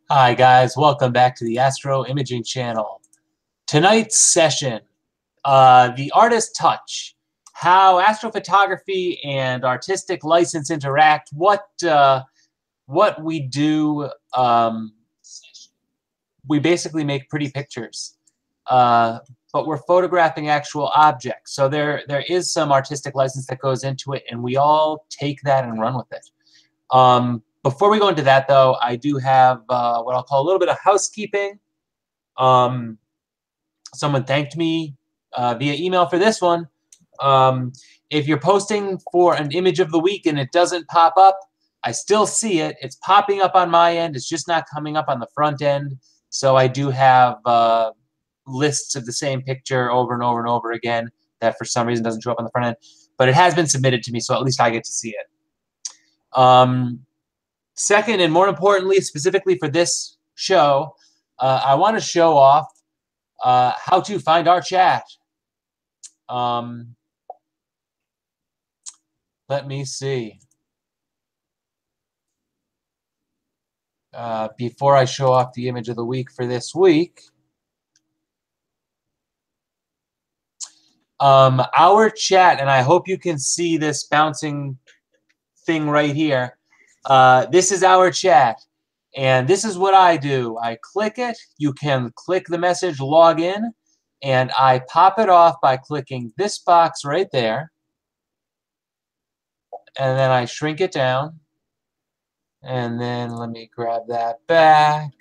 Hi guys, welcome back to the Astro Imaging channel. Tonight's session, the artist touch, how astrophotography and artistic license interact, what we do. We basically make pretty pictures, but we're photographing actual objects. So there is some artistic license that goes into it, and we all take that and run with it. Before we go into that, though, I do have what I'll call a little bit of housekeeping. Someone thanked me via email for this one. If you're posting for an image of the week and it doesn't pop up, I still see it. It's popping up on my end. It's just not coming up on the front end. So I do have lists of the same picture over and over and over again that for some reason doesn't show up on the front end. But it has been submitted to me, so at least I get to see it. Second, and more importantly, specifically for this show, I want to show off how to find our chat. Let me see. Before I show off the image of the week for this week, our chat, and I hope you can see this bouncing thing right here. This is our chat, and this is what I do. I click it. You can click the message, log in, and I pop it off by clicking this box right there, and then I shrink it down, and then let me grab that back,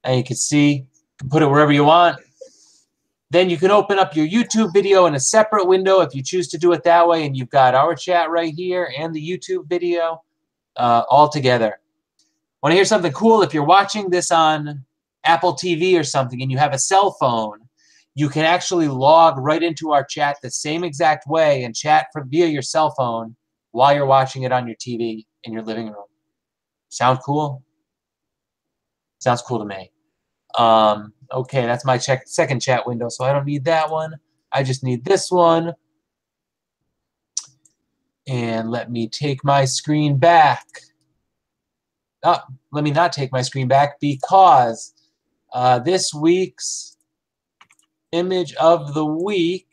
and you can see, you can put it wherever you want. Then you can open up your YouTube video in a separate window if you choose to do it that way, and you've got our chat right here and the YouTube video all together. Want to hear something cool? If you're watching this on Apple TV or something and you have a cell phone, you can actually log right into our chat the same exact way and chat via your cell phone while you're watching it on your TV in your living room. Sound cool? Sounds cool to me. Okay, that's my second chat window, so I don't need that one. I just need this one. And let me take my screen back. Let me not take my screen back because this week's image of the week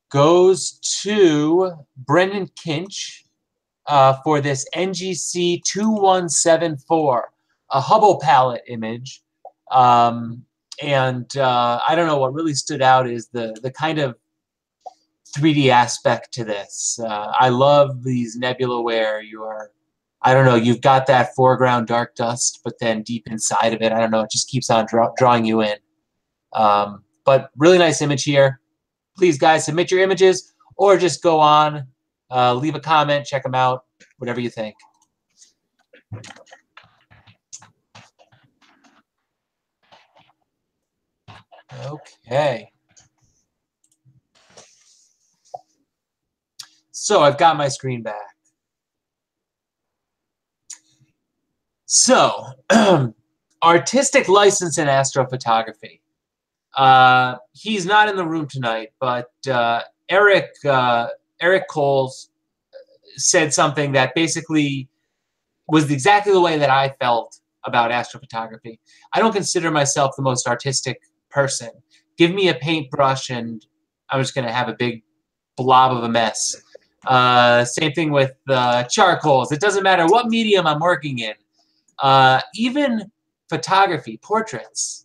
goes to Brendan Kinch for this NGC 2174. A Hubble palette image, and I don't know, what really stood out is the kind of 3D aspect to this. I love these nebula where you are, I don't know, you've got that foreground dark dust, but then deep inside of it, I don't know, it just keeps on drawing you in. But really nice image here. Please, guys, submit your images or just go on, leave a comment, check them out, whatever you think. Okay. So I've got my screen back. So, artistic license in astrophotography. He's not in the room tonight, but Eric Coles said something that basically was exactly the way that I felt about astrophotography. I don't consider myself the most artistic person. Give me a paintbrush and I'm just going to have a big blob of a mess. Same thing with charcoals. It doesn't matter what medium I'm working in. Even photography, portraits.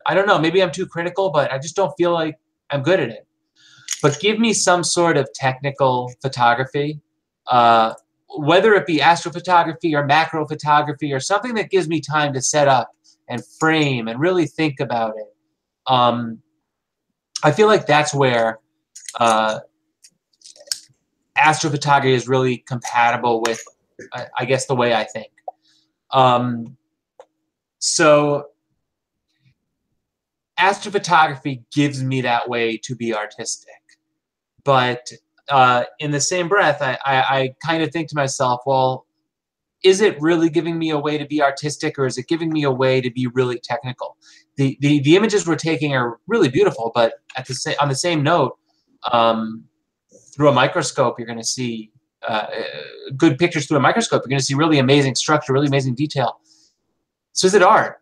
I don't know, maybe I'm too critical, but I just don't feel like I'm good at it. But give me some sort of technical photography, whether it be astrophotography or macro photography or something that gives me time to set up and frame and really think about it. I feel like that's where astrophotography is really compatible with, I guess, the way I think. So astrophotography gives me that way to be artistic. But in the same breath, I kind of think to myself, well, is it really giving me a way to be artistic, or is it giving me a way to be really technical? The images we're taking are really beautiful, but on the same note, through a microscope, you're going to see good pictures through a microscope, you're going to see really amazing structure, really amazing detail. So is it art.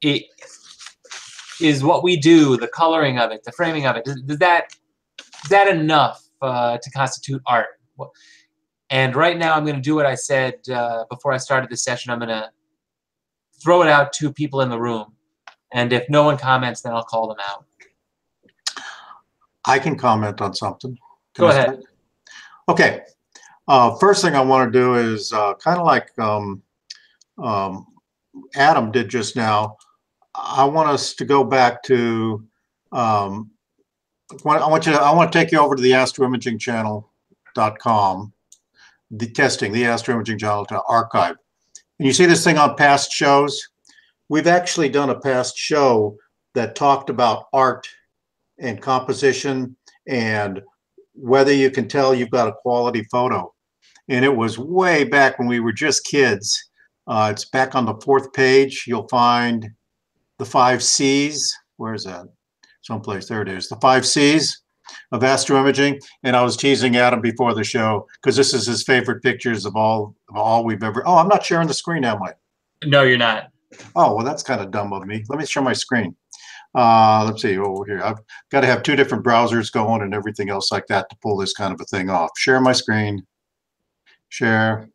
It is what we do, the coloring of it, the framing of it. Is that enough to constitute art? And right now I'm going to do what I said before I started this session. I'm going to throw it out to people in the room. And if no one comments, then I'll call them out. I can comment on something. Go ahead. Okay. First thing I want to do is kind of like Adam did just now. I want us to go back to. I want to take you over to the astroimagingchannel.com, the astroimaging channel to archive. And you see this thing on past shows? We've actually done a past show that talked about art and composition and whether you can tell you've got a quality photo. And it was way back when we were just kids. It's back on the 4th page. You'll find the 5 C's. Where is that? Someplace. There it is. The 5 C's of astroimaging. And I was teasing Adam before the show because this is his favorite pictures of all we've ever. Oh, I'm not sharing the screen, am I? No, you're not. Oh, well, that's kind of dumb of me. Let me share my screen. Let's see over here. I've got to have 2 different browsers going and everything else like that to pull this kind of a thing off. Share my screen. Share.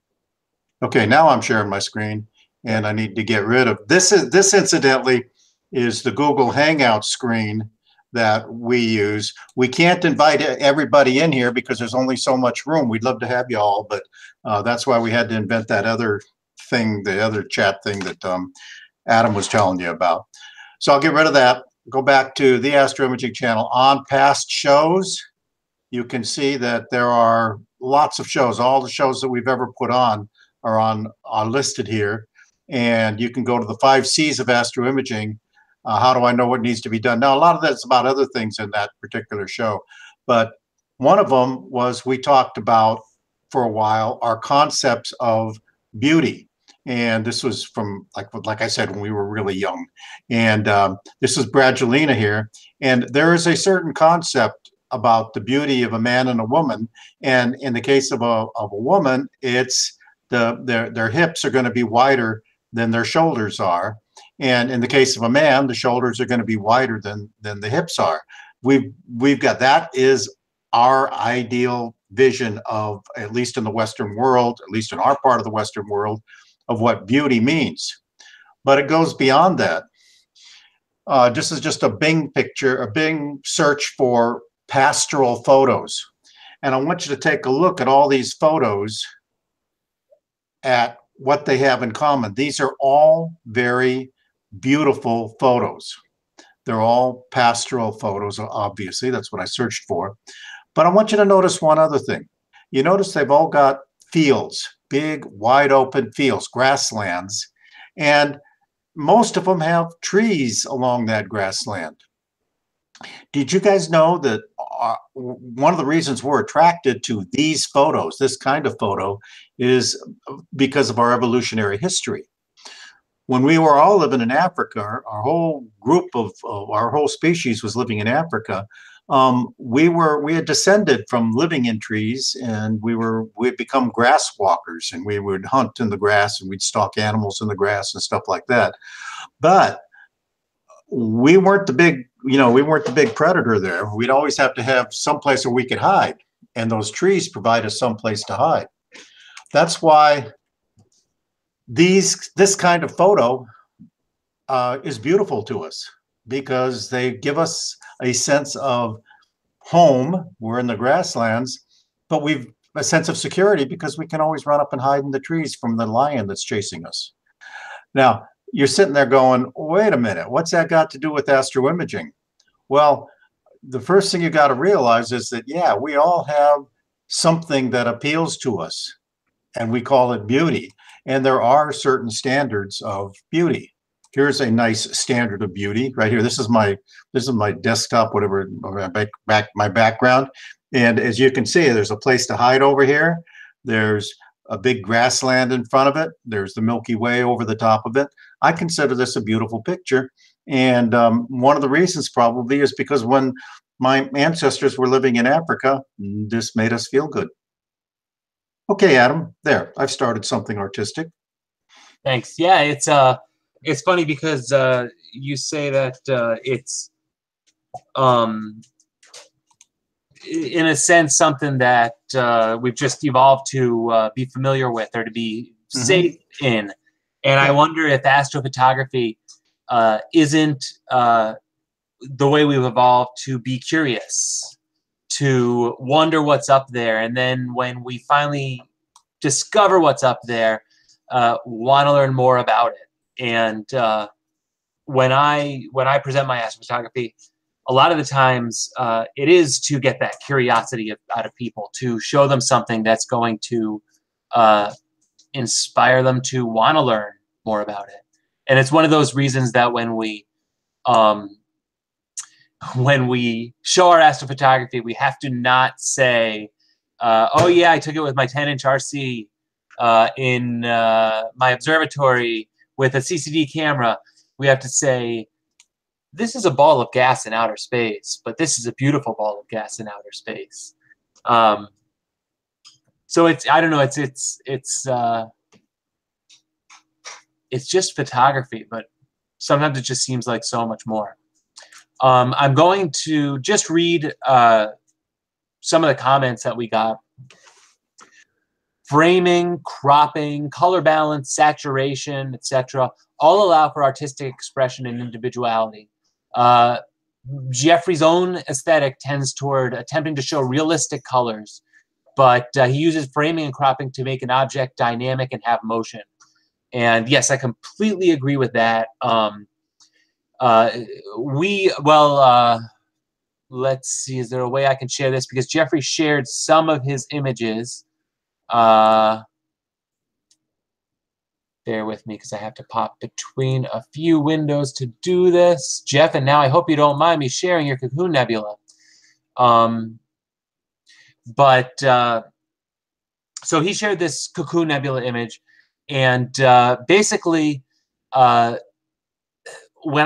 Okay, now I'm sharing my screen, and I need to get rid of this. This incidentally is the Google Hangout screen that we use. We can't invite everybody in here because there's only so much room. We'd love to have you all, but that's why we had to invent that other thing, the other chat thing that Adam was telling you about. So I'll get rid of that. Go back to the Astroimaging channel. On past shows, you can see that there are lots of shows. All the shows that we've ever put on are listed here. And you can go to the 5 C's of astroimaging. How do I know what needs to be done? Now, a lot of that's about other things in that particular show. But one of them was we talked about for a while our concepts of beauty. And this was from, like I said, when we were really young. And this is Bradgelina here. And there is a certain concept about the beauty of a man and a woman. And in the case of a woman, it's their hips are going to be wider than their shoulders are. And in the case of a man, the shoulders are going to be wider than the hips are. We've got, that is our ideal vision of, at least in the Western world, at least in our part of the Western world, of what beauty means. But it goes beyond that. This is just a Bing picture, a Bing search for pastoral photos. And I want you to take a look at all these photos, at what they have in common. These are all very beautiful photos. They're all pastoral photos, obviously. That's what I searched for. But I want you to notice one other thing. You notice they've all got fields, big, wide open fields, grasslands, and most of them have trees along that grassland. Did you guys know that one of the reasons we're attracted to these photos, this kind of photo, is because of our evolutionary history? When we were all living in Africa, our whole group of our whole species was living in Africa. We had descended from living in trees, and we had become grass walkers, and we would hunt in the grass, and we'd stalk animals in the grass and stuff like that. But we weren't the big predator there. We'd always have to have some place where we could hide, and those trees provide us some place to hide. That's why this kind of photo is beautiful to us, because they give us a sense of home. We're in the grasslands, but we've a sense of security because we can always run up and hide in the trees from the lion that's chasing us. Now, you're sitting there going, wait a minute, what's that got to do with astroimaging? Well, the first thing you got to realize is that, yeah, we all have something that appeals to us, and we call it beauty. And there are certain standards of beauty. Here's a nice standard of beauty right here. This is my desktop, whatever, my background. And as you can see, there's a place to hide over here. There's a big grassland in front of it. There's the Milky Way over the top of it. I consider this a beautiful picture. And one of the reasons probably is because when My ancestors were living in Africa. This made us feel good. Okay, Adam, there. I've started something artistic. Thanks. Yeah, it's funny because you say that it's um, in a sense something that we've just evolved to be familiar with or to be safe in, and I Yeah. wonder if astrophotography isn't the way we've evolved to be curious, to wonder what's up there, and then when we finally discover what's up there, want to learn more about it. And when I present my astrophotography, a lot of the times it is to get that curiosity out of people, to show them something that's going to inspire them to want to learn more about it. And it's one of those reasons that um, when we show our astrophotography, we have to not say, oh yeah, I took it with my 10-inch RC in my observatory with a CCD camera. We have to say, this is a ball of gas in outer space, but this is a beautiful ball of gas in outer space. So I don't know, it's just photography, but sometimes it just seems like so much more. I'm going to just read some of the comments that we got. Framing, cropping, color balance, saturation, etc., all allow for artistic expression and individuality. Jeffrey's own aesthetic tends toward attempting to show realistic colors, but he uses framing and cropping to make an object dynamic and have motion. And yes, I completely agree with that. Let's see, is there a way I can share this? Because Jeffrey shared some of his images. Bear with me because I have to pop between a few windows to do this. Jeff, and now I hope you don't mind me sharing your Cocoon Nebula. So he shared this Cocoon Nebula image, and basically, when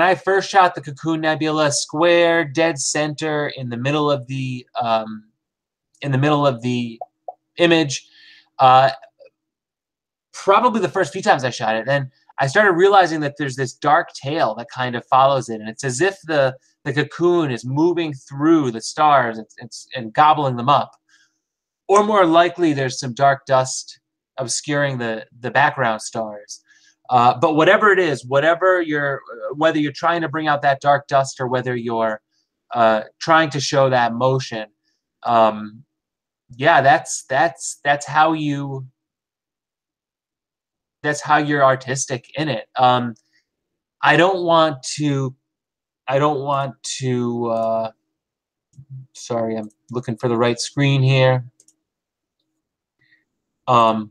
I first shot the Cocoon Nebula, square, dead center, in the middle of the image, probably the first few times I shot it, then I started realizing that there's this dark tail that kind of follows it, and it's as if the cocoon is moving through the stars and gobbling them up. Or more likely, there's some dark dust obscuring the background stars. But whatever it is, whether you're trying to bring out that dark dust or whether you're trying to show that motion, yeah, that's how you're artistic in it. I don't want to. Sorry, I'm looking for the right screen here. I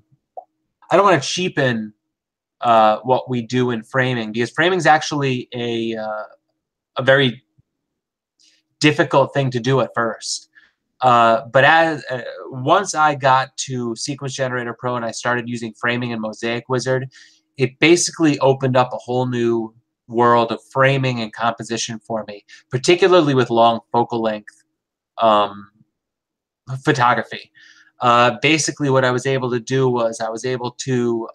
don't want to cheapen what we do in framing, because framing is actually a very difficult thing to do at first. But once I got to Sequence Generator Pro and I started using framing in Mosaic Wizard, it basically opened up a whole new world of framing and composition for me, particularly with long focal length photography. Basically, what I was able to do was I was able to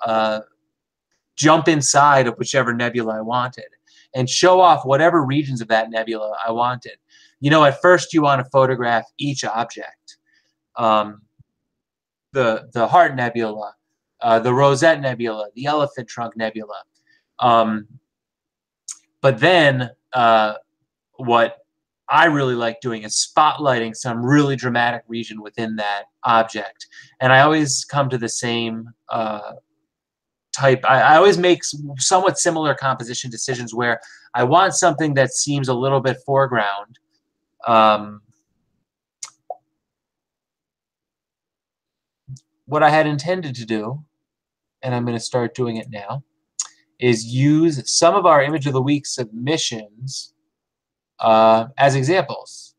jump inside of whichever nebula I wanted and show off whatever regions of that nebula I wanted. You know, at first you want to photograph each object. The Heart Nebula, the Rosette Nebula, the Elephant Trunk Nebula. But then what I really like doing is spotlighting some really dramatic region within that object. And I always come to the same type. I always make somewhat similar composition decisions where I want something that seems a little bit foreground. What I had intended to do, and I'm going to start doing it now, is use some of our Image of the Week submissions as examples.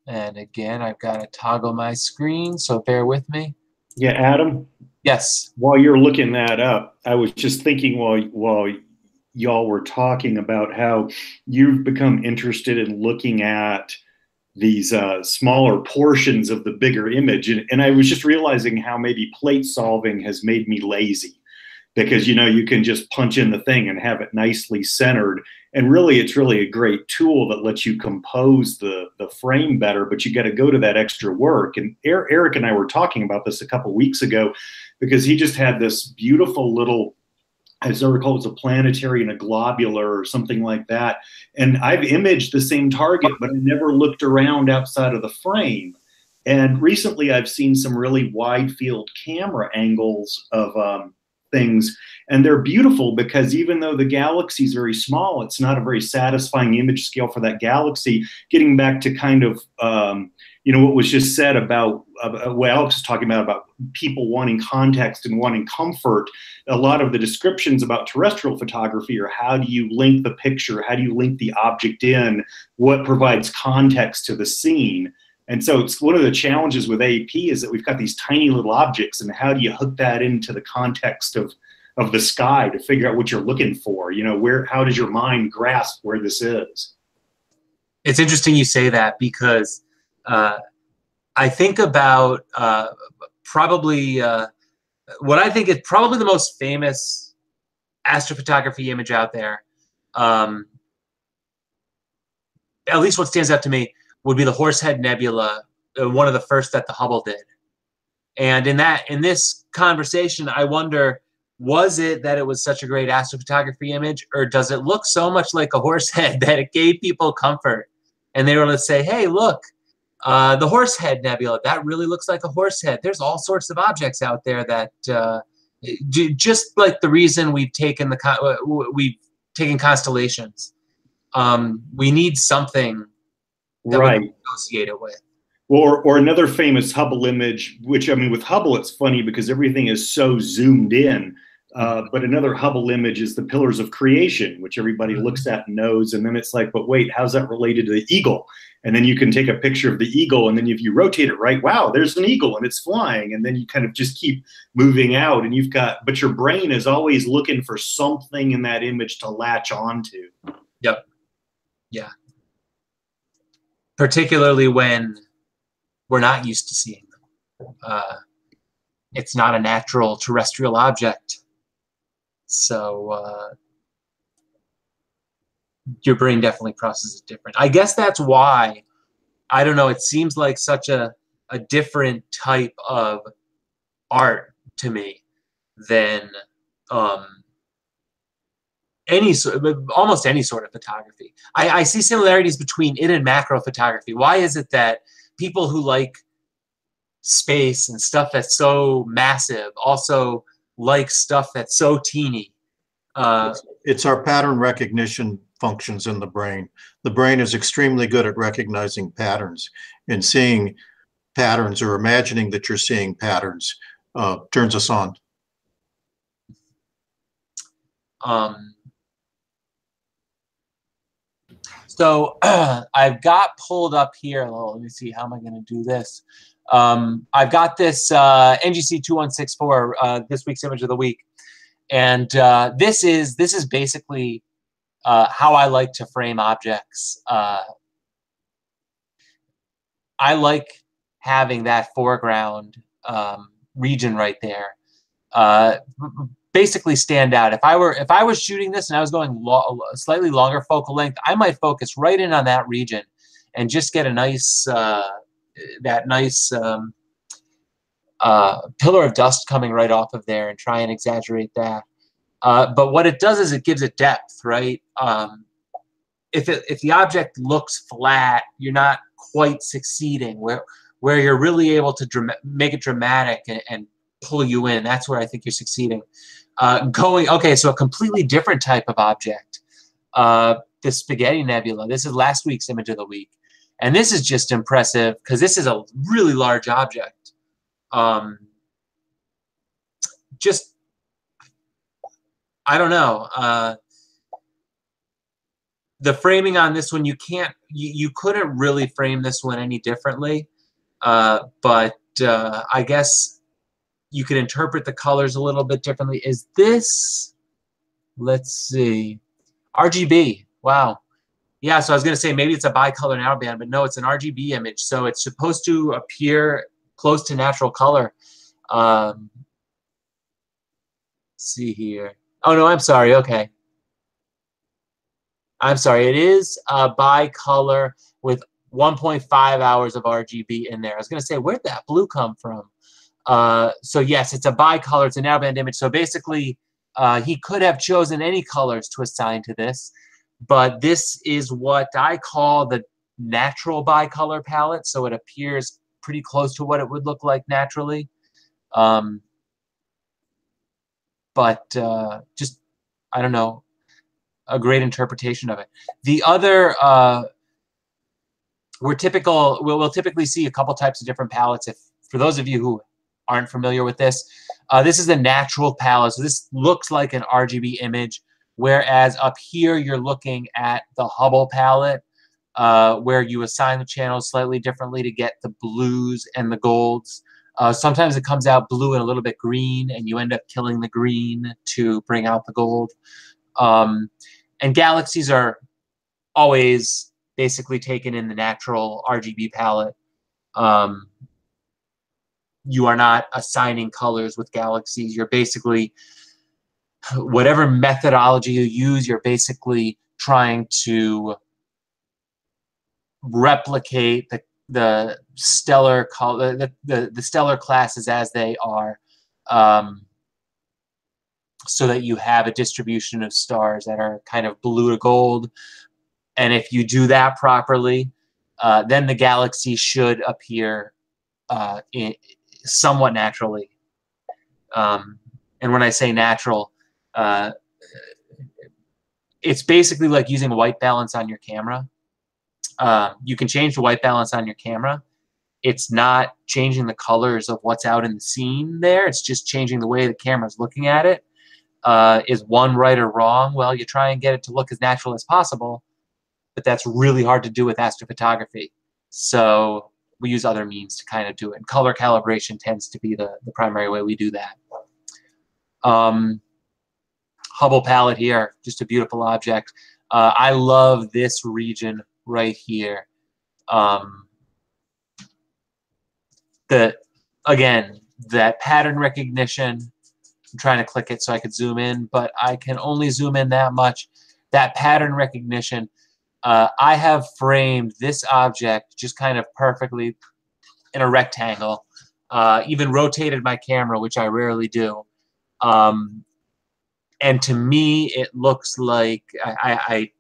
And again, I've got to toggle my screen, so bear with me. Yeah, Adam? Yes. While you're looking that up, I was just thinking while y'all were talking about how you've become interested in looking at these smaller portions of the bigger image. And I was just realizing how maybe plate solving has made me lazy because, you know, you can just punch in the thing and have it nicely centered. And really, it's really a great tool that lets you compose the frame better, but you got to go to that extra work. And Eric and I were talking about this a couple of weeks ago because he just had this beautiful little, as I recall, it's a planetary and a globular or something like that. And I've imaged the same target, but I never looked around outside of the frame. And recently I've seen some really wide field camera angles of things. And they're beautiful because even though the galaxy is very small, it's not a very satisfying image scale for that galaxy. Getting back to kind of, you know, what was just said about what Alex was talking about people wanting context and wanting comfort. A lot of the descriptions about terrestrial photography are how do you link the picture? How do you link the object in? What provides context to the scene? And so it's one of the challenges with AEP is that we've got these tiny little objects, and how do you hook that into the context of the sky to figure out what you're looking for? You know, how does your mind grasp where this is? It's interesting you say that because I think about probably what I think is probably the most famous astrophotography image out there. At least what stands out to me would be the Horsehead Nebula, one of the first that the Hubble did. And in this conversation, I wonder, was it that it was such a great astrophotography image, or does it look so much like a horse head that it gave people comfort? And they were able to say, hey, look, the Horsehead Nebula, that really looks like a horse head. There's all sorts of objects out there that just like the reason we've taken constellations. We need something that we can associate it with. Or another famous Hubble image, which, I mean, with Hubble, it's funny because everything is so zoomed in. But another Hubble image is the Pillars of Creation, which everybody looks at and knows. And then it's like, but wait, how's that related to the eagle? And then you can take a picture of the eagle, and then if you rotate it right, wow, there's an eagle and it's flying. And then you kind of just keep moving out, and but your brain is always looking for something in that image to latch onto. Yep. Yeah. Particularly when we're not used to seeing them. It's not a natural terrestrial object. So your brain definitely processes it different. I guess that's why, I don't know, it seems like such a different type of art to me than almost any sort of photography. I see similarities between it and macro photography. Why is it that people who like space and stuff that's so massive also like stuff that's so teeny? It's our pattern recognition functions in the brain. The brain is extremely good at recognizing patterns, and seeing patterns or imagining that you're seeing patterns turns us on. So I've got pulled up here. Let me see, how am I going to do this? I've got this NGC 2164, this week's image of the week. And this is basically how I like to frame objects. I like having that foreground region right there basically stand out. If I was shooting this and I was going slightly longer focal length, I might focus right in on that region and just get a nice pillar of dust coming right off of there and try and exaggerate that. But what it does is it gives it depth, right? If the object looks flat, you're not quite succeeding. Where you're really able to make it dramatic and pull you in, that's where I think you're succeeding. Okay, so a completely different type of object. The Spaghetti Nebula. This is last week's image of the week. And this is just impressive because this is a really large object. Just, I don't know. The framing on this one, you couldn't really frame this one any differently. But I guess you could interpret the colors a little bit differently. Is this, let's see. RGB. Wow. Yeah, so I was going to say maybe it's a bicolor narrowband, but no, it's an RGB image. So it's supposed to appear close to natural color. Let's see here. Oh, no, I'm sorry. Okay. I'm sorry. It is a bicolor with 1.5 hours of RGB in there. I was going to say, where'd that blue come from? So yes, it's a bicolor. It's a narrowband image. So basically, he could have chosen any colors to assign to this, but this is what I call the natural bicolor palette. So it appears pretty close to what it would look like naturally. But just, I don't know, a great interpretation of it. The other, we'll typically see a couple types of different palettes. If for those of you who aren't familiar with this, this is a natural palette. So this looks like an RGB image, whereas up here you're looking at the Hubble palette, where you assign the channels slightly differently to get the blues and the golds. Sometimes it comes out blue and a little bit green, and you end up killing the green to bring out the gold. And galaxies are always basically taken in the natural RGB palette. You are not assigning colors with galaxies. You're basically, whatever methodology you use, you're basically trying to replicate the stellar color, the stellar classes as they are, so that you have a distribution of stars that are kind of blue to gold. And if you do that properly, then the galaxy should appear somewhat naturally. And when I say natural, it's basically like using white balance on your camera. You can change the white balance on your camera. It's not changing the colors of what's out in the scene there. It's just changing the way the camera's looking at it. Is one right or wrong? Well, you try and get it to look as natural as possible, but that's really hard to do with astrophotography. So we use other means to kind of do it. And color calibration tends to be the primary way we do that. Hubble palette here, just a beautiful object. I love this region right here. Again, that pattern recognition. I'm trying to click it so I could zoom in, but I can only zoom in that much. That pattern recognition. I have framed this object just kind of perfectly in a rectangle. Even rotated my camera, which I rarely do. And to me, it looks like, I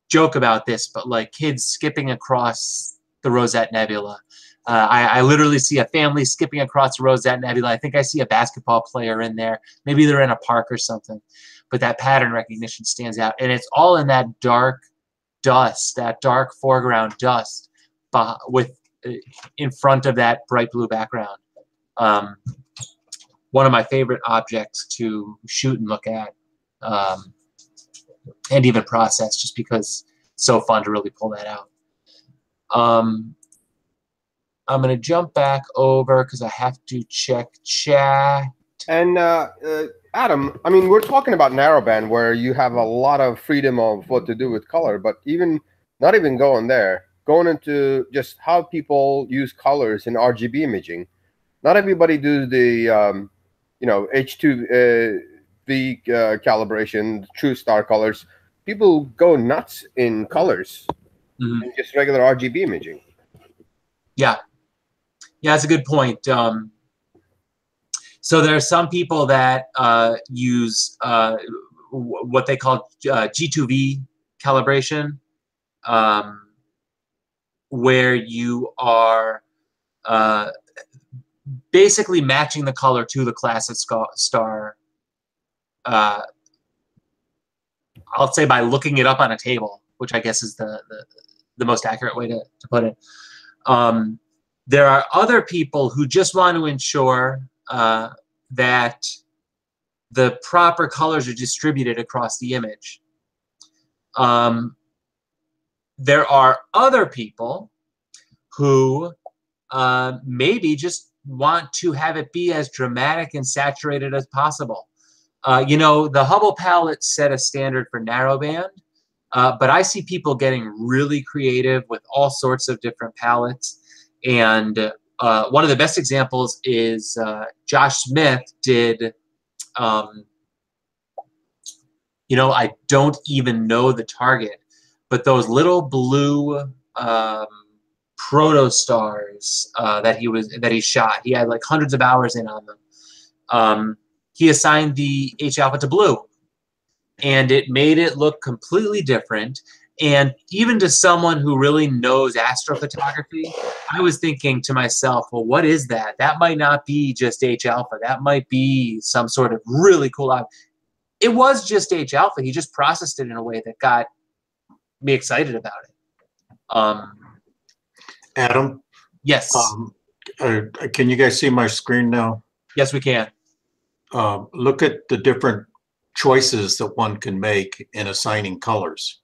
joke about this, but like kids skipping across the Rosette Nebula. I literally see a family skipping across the Rosette Nebula. I think I see a basketball player in there. Maybe they're in a park or something. But that pattern recognition stands out. And it's all in that dark dust, that dark foreground dust in front of that bright blue background. One of my favorite objects to shoot and look at, and even process, just because it's so fun to really pull that out. I'm going to jump back over because I have to check chat. And Adam, I mean, we're talking about narrowband where you have a lot of freedom of what to do with color, but not even going there, going into just how people use colors in RGB imaging. Not everybody do the H2V calibration, true star colors. People go nuts in colors and just regular RGB imaging. Yeah. Yeah, that's a good point. So there are some people that use what they call G2V calibration, where you are basically matching the color to the class of star. I'll say by looking it up on a table, which I guess is the most accurate way to put it. There are other people who just want to ensure that the proper colors are distributed across the image. There are other people who maybe just want to have it be as dramatic and saturated as possible. You know, the Hubble palette set a standard for narrowband, But I see people getting really creative with all sorts of different palettes. And one of the best examples is Josh Smith did, you know, I don't even know the target, but those little blue protostars that he shot. He had like hundreds of hours in on them. He assigned the H alpha to blue, and it made it look completely different. And even to someone who really knows astrophotography, I was thinking to myself, well, what is that? That might not be just H alpha. That might be some sort of really cool object. It was just H alpha. He just processed it in a way that got me excited about it. Adam? Yes. Can you guys see my screen now? Yes, we can. Look at the different choices that one can make in assigning colors.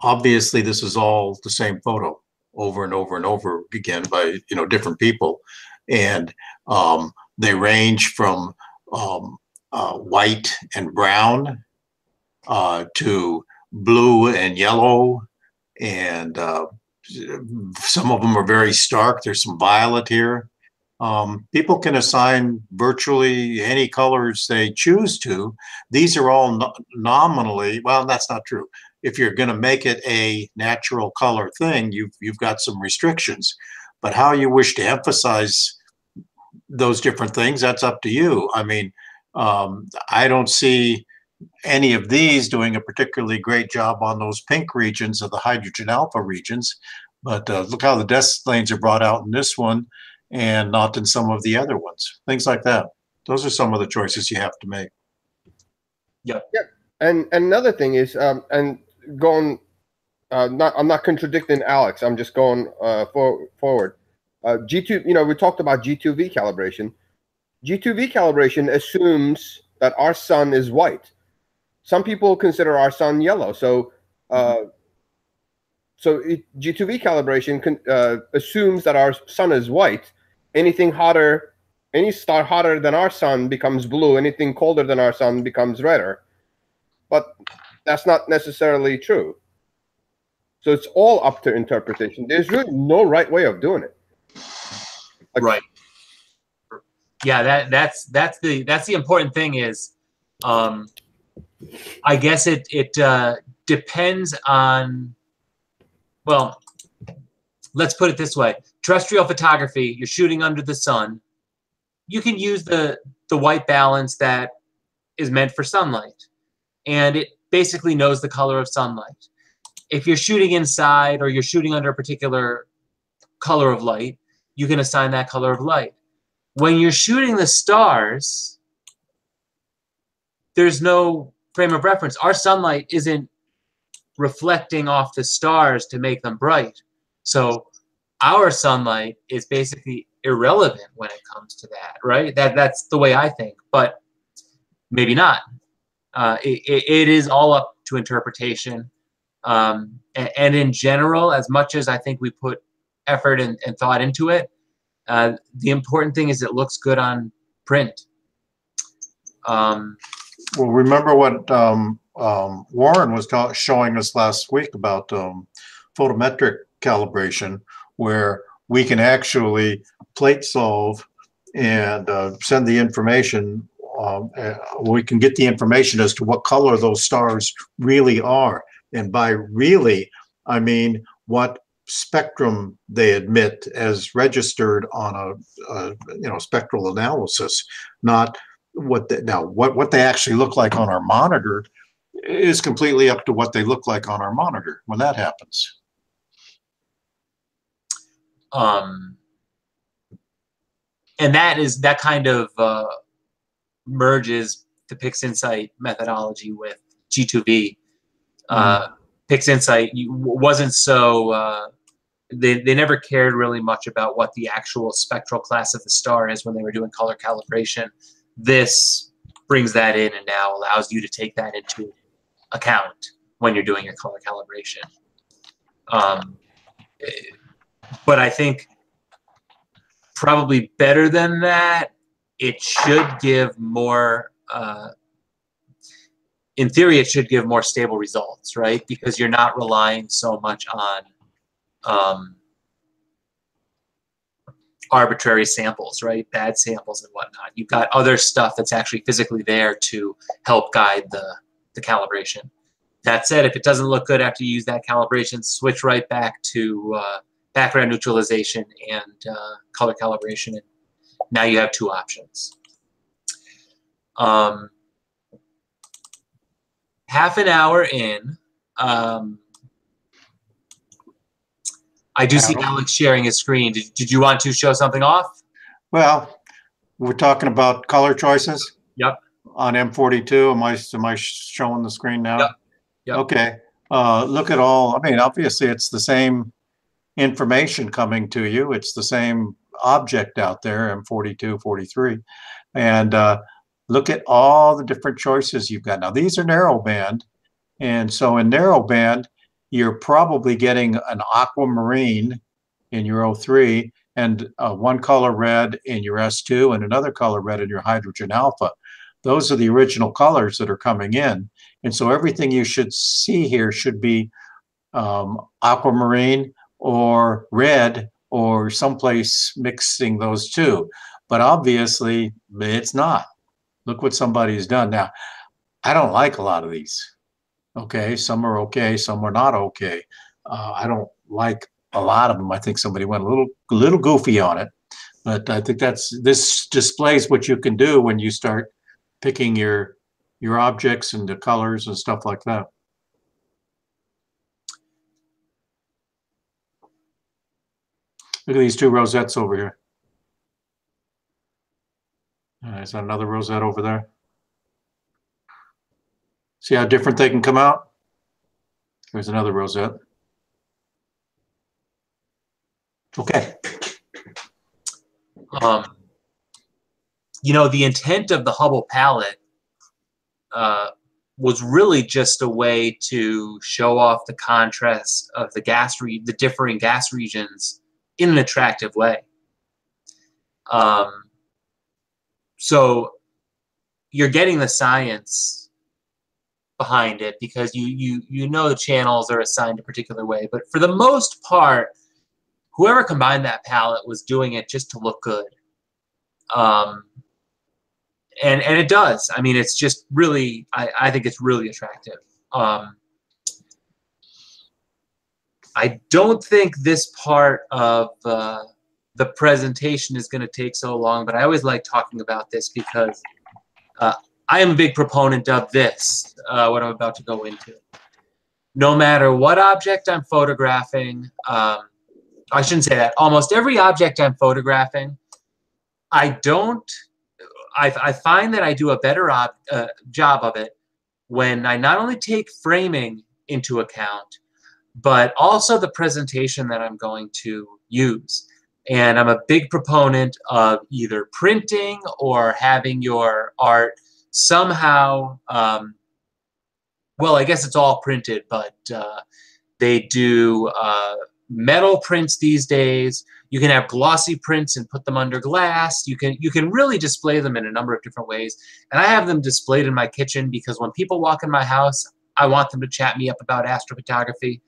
Obviously, this is all the same photo over and over and over again by, you know, different people. And they range from white and brown to blue and yellow. And some of them are very stark. There's some violet here. People can assign virtually any colors they choose to. These are all nominally, well, that's not true. If you're going to make it a natural color thing, you've got some restrictions. But how you wish to emphasize those different things, that's up to you. I mean, I don't see any of these doing a particularly great job on those pink regions of the hydrogen alpha regions. But look how the desk lanes are brought out in this one and not in some of the other ones. Things like that. Those are some of the choices you have to make. Yep. Yep. And another thing is, and going, I'm not contradicting Alex. I'm just going forward. G2, you know, we talked about G2V calibration. G2V calibration assumes that our sun is white. Some people consider our sun yellow. So, G2V calibration assumes that our sun is white. Anything hotter, any star hotter than our sun becomes blue. Anything colder than our sun becomes redder. But that's not necessarily true. So it's all up to interpretation. There's really no right way of doing it. Like, right. Yeah, that's the important thing is, I guess it depends on, well, let's put it this way. Terrestrial photography, you're shooting under the sun. You can use the white balance that is meant for sunlight. And it basically knows the color of sunlight. If you're shooting inside or you're shooting under a particular color of light, you can assign that color of light. When you're shooting the stars, there's no frame of reference. Our sunlight isn't reflecting off the stars to make them bright. So our sunlight is basically irrelevant when it comes to that, right? That's the way I think, but maybe not. It is all up to interpretation. And in general, as much as I think we put effort and thought into it, the important thing is it looks good on print. Well, remember what Warren was showing us last week about photometric calibration, where we can actually plate solve and send the information. We can get the information as to what color those stars really are. And by really, I mean what spectrum they emit as registered on a spectral analysis, not what they actually look like on our monitor is completely up to what they look like on our monitor when that happens. And that kind of merges the PixInsight methodology with G2V. PixInsight wasn't so, they never cared really much about what the actual spectral class of the star is when they were doing color calibration. This brings that in and now allows you to take that into account when you're doing your color calibration. But I think probably better than that, it should give more, in theory, it should give more stable results, right? Because you're not relying so much on arbitrary samples, right? Bad samples and whatnot. You've got other stuff that's actually physically there to help guide the calibration. That said, if it doesn't look good after you use that calibration, switch right back to background neutralization and color calibration, and now you have two options. Half an hour in, I do see Alex sharing his screen. Did you want to show something off? Well, we're talking about color choices. Yep. On M42, am I showing the screen now? Yep. Yep. Okay. Look at all. I mean, obviously, it's the same information coming to you. It's the same object out there, M42, 43, and look at all the different choices you've got. Now, these are narrowband, and so in narrowband, you're probably getting an aquamarine in your 03 and one color red in your S2 and another color red in your hydrogen alpha. Those are the original colors that are coming in. And so everything you should see here should be aquamarine or red or someplace mixing those two. But obviously, it's not. Look what somebody's done. Now, I don't like a lot of these. Okay, some are okay, some are not okay. I don't like a lot of them. I think somebody went a little goofy on it, but I think this displays what you can do when you start picking your objects and the colors and stuff like that. Look at these two rosettes over here. Is that another rosette over there? See how different they can come out? There's another rosette. Okay. You know, the intent of the Hubble palette was really just a way to show off the contrast of the differing gas regions in an attractive way. So you're getting the science behind it because you know the channels are assigned a particular way, but for the most part, whoever combined that palette was doing it just to look good. And it does. I mean, it's just really, I think it's really attractive. I don't think this part of the presentation is going to take so long, but I always like talking about this because I am a big proponent of this, what I'm about to go into. No matter what object I'm photographing, I shouldn't say that. Almost every object I'm photographing, I find that I do a better job of it when I not only take framing into account, but also the presentation that I'm going to use. And I'm a big proponent of either printing or having your art somehow, well, I guess it's all printed, but they do metal prints these days. You can have glossy prints and put them under glass. You can really display them in a number of different ways. And I have them displayed in my kitchen because when people walk in my house, I want them to chat me up about astrophotography.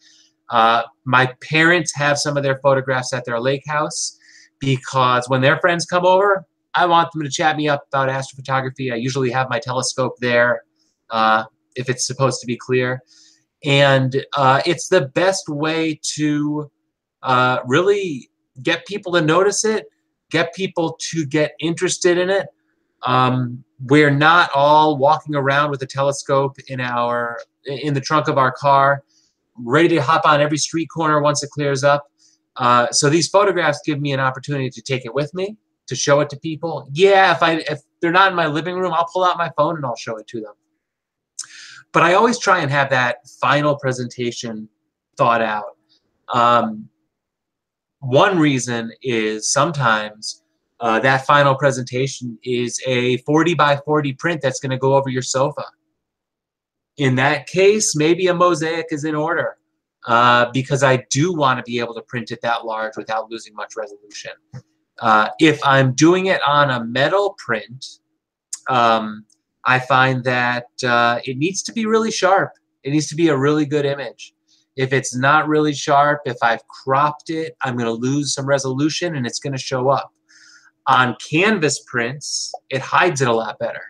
My parents have some of their photographs at their lake house because when their friends come over, I want them to chat me up about astrophotography. I usually have my telescope there if it's supposed to be clear. And it's the best way to really get people to notice it, get people to get interested in it. We're not all walking around with a telescope in the trunk of our car, ready to hop on every street corner once it clears up. So these photographs give me an opportunity to take it with me, to show it to people. Yeah, if they're not in my living room, I'll pull out my phone and I'll show it to them. But I always try and have that final presentation thought out. One reason is sometimes that final presentation is a 40 by 40 print that's going to go over your sofa. In that case, maybe a mosaic is in order because I do want to be able to print it that large without losing much resolution. If I'm doing it on a metal print, I find that it needs to be really sharp. It needs to be a really good image. If it's not really sharp, if I've cropped it, I'm going to lose some resolution and it's going to show up. On canvas prints, it hides it a lot better.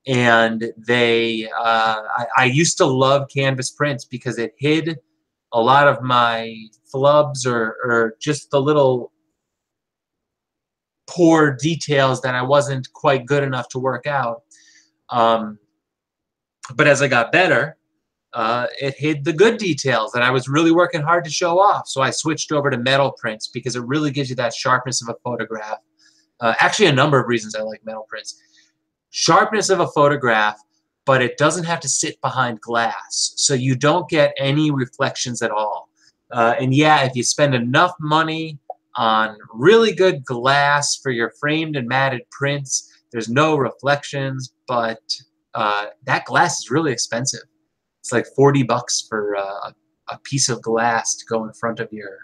And I used to love canvas prints because it hid a lot of my flubs or just the little poor details that I wasn't quite good enough to work out. But as I got better, it hid the good details that I was really working hard to show off. So I switched over to metal prints because it really gives you that sharpness of a photograph. Actually, a number of reasons I like metal prints. Sharpness of a photograph, but it doesn't have to sit behind glass. So you don't get any reflections at all. And yeah, if you spend enough money on really good glass for your framed and matted prints, there's no reflections, but that glass is really expensive. It's like $40 for a piece of glass to go in front of your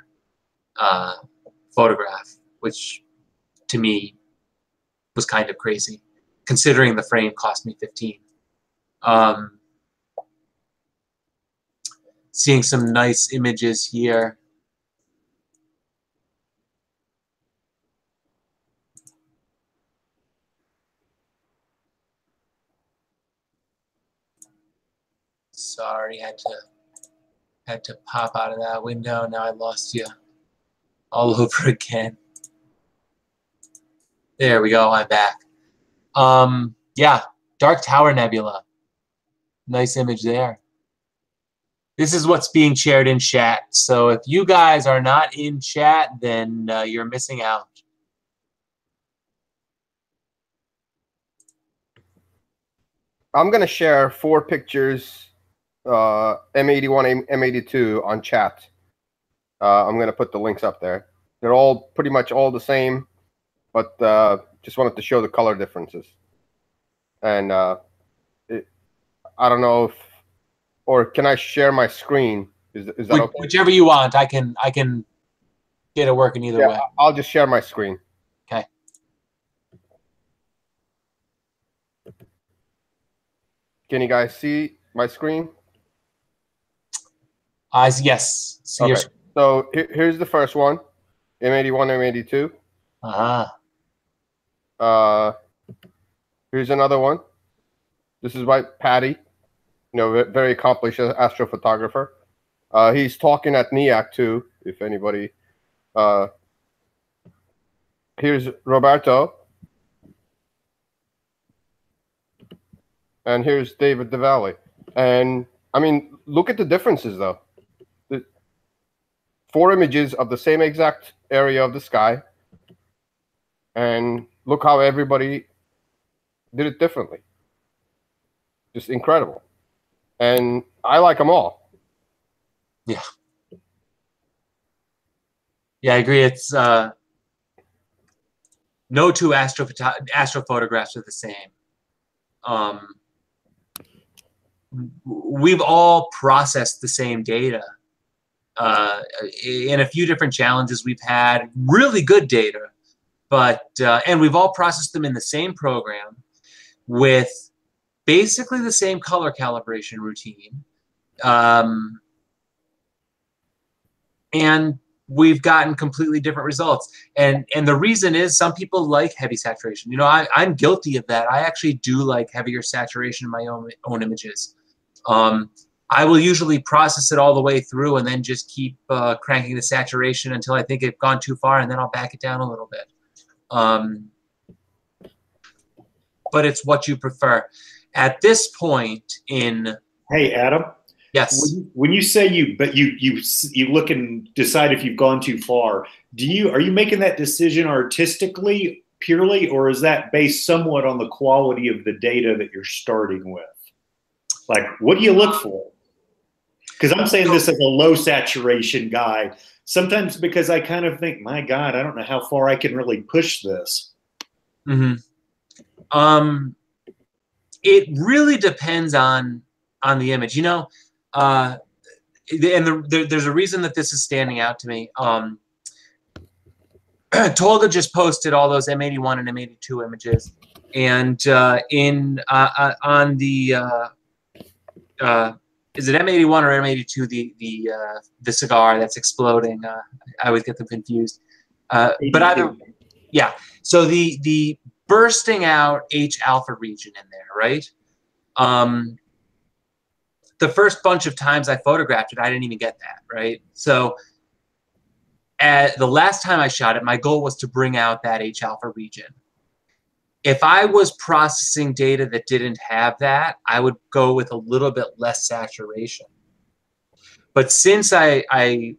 photograph, which to me was kind of crazy, considering the frame cost me $15. Seeing some nice images here. Sorry, had to pop out of that window. Now I lost you all over again. There we go. I'm back. Yeah, Dark Tower Nebula. Nice image there. This is what's being shared in chat. So if you guys are not in chat, then you're missing out. I'm going to share 4 pictures, M81, M82 on chat. I'm going to put the links up there. They're all pretty much all the same, but just wanted to show the color differences. And I don't know if, or can I share my screen? Is that okay? Whichever you want. I can get it working either way. I'll just share my screen. Okay. Can you guys see my screen? Yes. See okay. Your... So here's the first one, M81, M82. Here's another one. This is by Patty, very accomplished astrophotographer. He's talking at NEAC too, if anybody. Here's Roberto. And here's David DeValley. And I mean, look at the differences though. 4 images of the same exact area of the sky. And look how everybody did it differently. Just incredible. And I like them all. Yeah. Yeah, I agree. It's no 2 astrophotographs are the same. We've all processed the same data. In a few different challenges we've had really good data, but and we've all processed them in the same program with basically the same color calibration routine. And we've gotten completely different results. And the reason is some people like heavy saturation. I'm guilty of that. I actually do like heavier saturation in my own images. I will usually process it all the way through and then just keep cranking the saturation until I think it's gone too far, and then I'll back it down a little bit. But it's what you prefer. At this point in... Hey, Adam. Yes. When you say you look and decide if you've gone too far, are you making that decision artistically purely, or is that based somewhat on the quality of the data that you're starting with? Like, what do you look for? Because I'm saying this as a low saturation guy, sometimes because I kind of think, my God, I don't know how far I can really push this. Mm-hmm. It really depends on the image. There's a reason that this is standing out to me. Tolga just posted all those M81 and M82 images. And on the is it M81 or M82? The cigar that's exploding. I always get them confused. But either, yeah. So the bursting out H alpha region in there, right? The first bunch of times I photographed it, I didn't even get that, right? So the last time I shot it, my goal was to bring out that H alpha region. If I was processing data that didn't have that, I would go with a little bit less saturation. But since I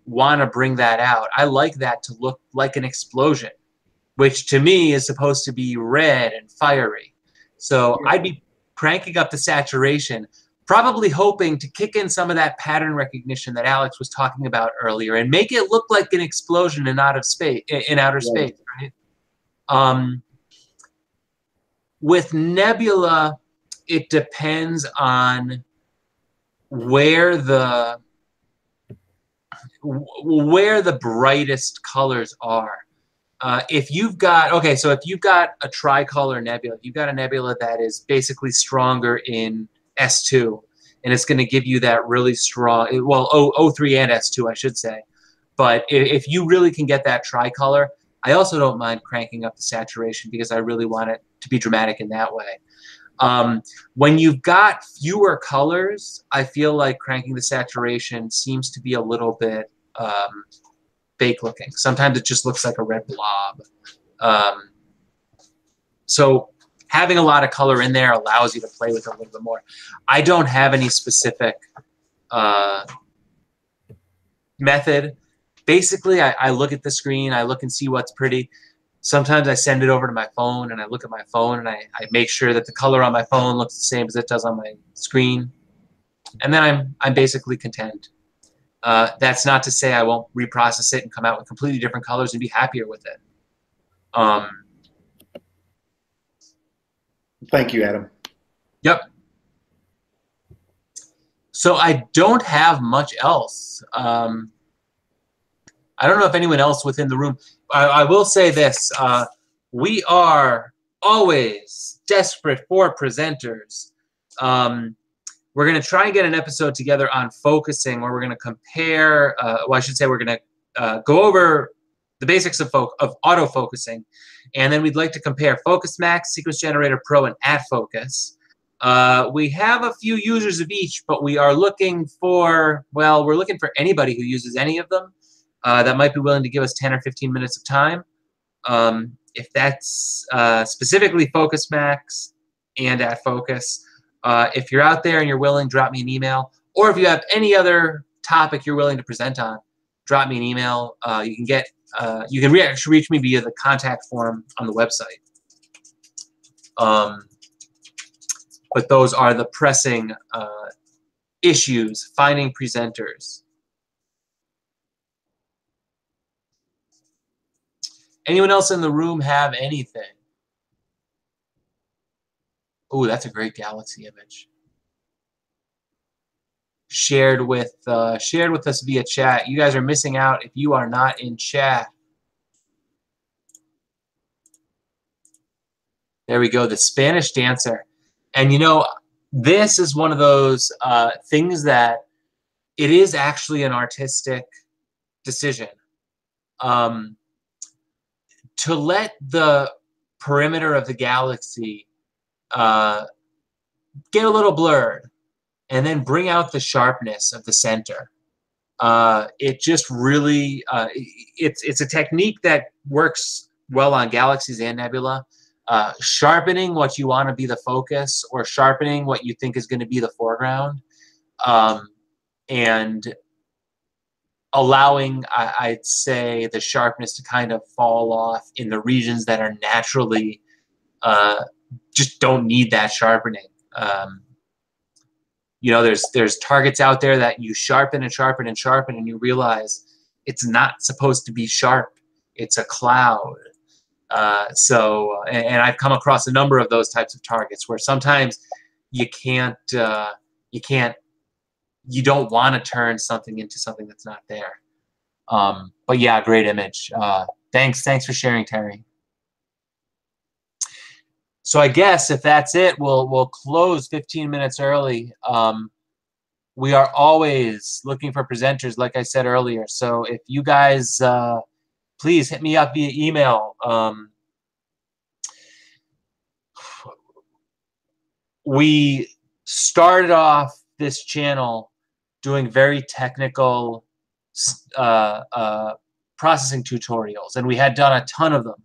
want to bring that out, I like that to look like an explosion, which to me is supposed to be red and fiery. So I'd be cranking up the saturation, probably hoping to kick in some of that pattern recognition that Alex was talking about earlier and make it look like an explosion in outer space, right? With nebula, it depends on where the brightest colors are. If you've got, okay, so if you've got a tricolor nebula, you've got a nebula that is basically stronger in S2, and it's going to give you that really strong, well, O3 and S2, I should say. But if you really can get that tricolor, I also don't mind cranking up the saturation because I really want it to be dramatic in that way. When you've got fewer colors, I feel like cranking the saturation seems to be a little bit fake looking. Sometimes it just looks like a red blob. So having a lot of color in there allows you to play with it a little bit more. I don't have any specific method. Basically, I look at the screen, I look and see what's pretty. Sometimes I send it over to my phone and I look at my phone and I make sure that the color on my phone looks the same as it does on my screen. And then I'm basically content. That's not to say I won't reprocess it and come out with completely different colors and be happier with it. Thank you, Adam. Yep. So I don't have much else. I don't know if anyone else within the room. I will say this. We are always desperate for presenters. We're going to try and get an episode together on focusing where we're going to compare, well, I should say we're going to go over the basics of autofocusing. And then we'd like to compare Focus Max, Sequence Generator Pro, and AtFocus. We have a few users of each, but we are looking for, well, we're looking for anybody who uses any of them that might be willing to give us 10 or 15 minutes of time. If that's specifically Focus Max and AtFocus. If you're out there and you're willing, drop me an email. Or if you have any other topic you're willing to present on, drop me an email. You can reach me via the contact form on the website. But those are the pressing issues, finding presenters. Anyone else in the room have anything? Oh, that's a great galaxy image. Shared with us via chat. You guys are missing out if you are not in chat. There we go, the Spanish dancer. And you know, this is one of those things that it is actually an artistic decision. To let the perimeter of the galaxy get a little blurred and then bring out the sharpness of the center. It just really, it's a technique that works well on galaxies and nebula. Sharpening what you want to be the focus or sharpening what you think is going to be the foreground, and allowing, I'd say, the sharpness to kind of fall off in the regions that are naturally just don't need that sharpening. You know, there's targets out there that you sharpen and sharpen and sharpen, and you realize it's not supposed to be sharp. It's a cloud. And I've come across a number of those types of targets where sometimes you don't want to turn something into something that's not there. But yeah, great image. Thanks for sharing, Terry. So I guess if that's it, we'll close 15 minutes early. We are always looking for presenters, like I said earlier. So if you guys, please hit me up via email. We started off this channel doing very technical processing tutorials, and we had done a ton of them.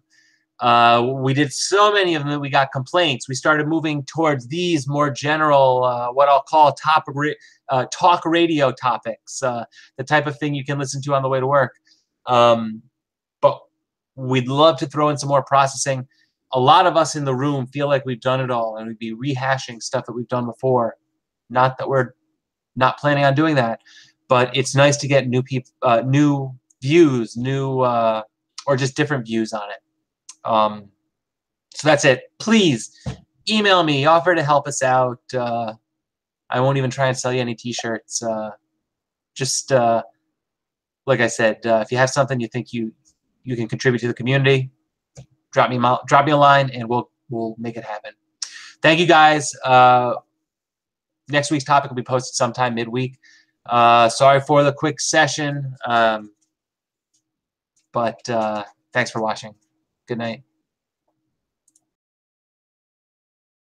We did so many of them that we got complaints. We started moving towards these more general, what I'll call talk radio topics, the type of thing you can listen to on the way to work. But we'd love to throw in some more processing. A lot of us in the room feel like we've done it all, and we'd be rehashing stuff that we've done before. Not that we're not planning on doing that, but it's nice to get new people, new views, or just different views on it. So that's it. Please email me, offer to help us out. I won't even try and sell you any t-shirts. Just like I said, if you have something you think you can contribute to the community, drop me a line and we'll make it happen. Thank you guys. Next week's topic will be posted sometime midweek. Sorry for the quick session, but thanks for watching. Good night.